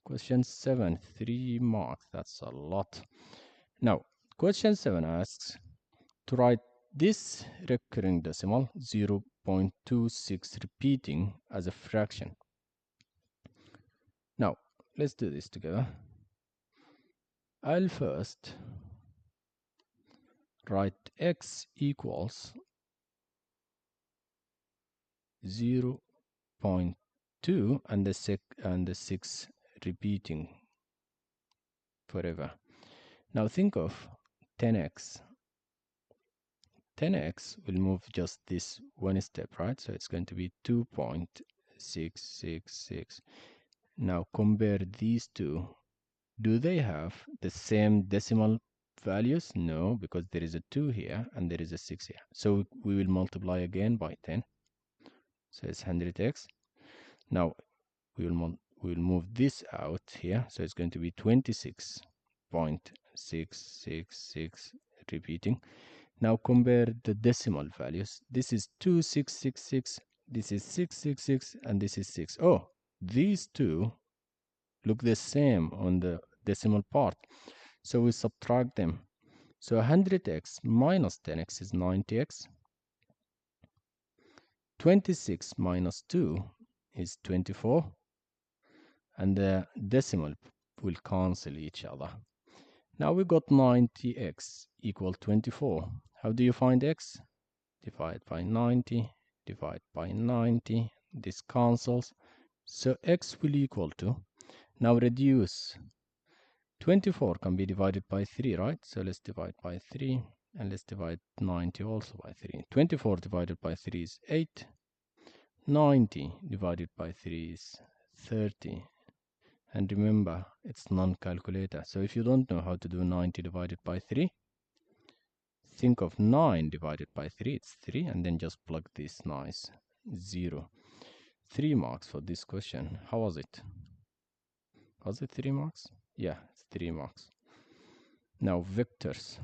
Question 7, 3 marks. That's a lot. Now, question 7 asks to write this recurring decimal 0.26 repeating as a fraction. Now, let's do this together. I'll first write x equals 0.2 and the 6 repeating forever. Now think of 10x. 10x will move just this one step, right? So it's going to be 2.666. Now compare these two. Do they have the same decimal values? No, because there is a 2 here and there is a 6 here. So we will multiply again by 10. So it's 100x. Now we will move this out here. So it's going to be 26.666 repeating. Now compare the decimal values. This is 2666, this is 666, and this is 6. Oh, these two look the same on the decimal part. So we subtract them. So 100x minus 10x is 90x. 26 minus 2 is 24. And the decimal will cancel each other. Now we got 90x equal 24. How do you find x? Divide by 90, divide by 90. This cancels. So x will equal to, now reduce. 24 can be divided by 3, right? So let's divide by 3. And let's divide 90 also by 3. 24 divided by 3 is 8. 90 divided by 3 is 30. And remember, it's non-calculator. So if you don't know how to do 90 divided by 3, think of 9 divided by 3. It's 3. And then just plug this nice 0. 3 marks for this question. How was it? Was it 3 marks? Yeah, it's 3 marks. Now, vectors.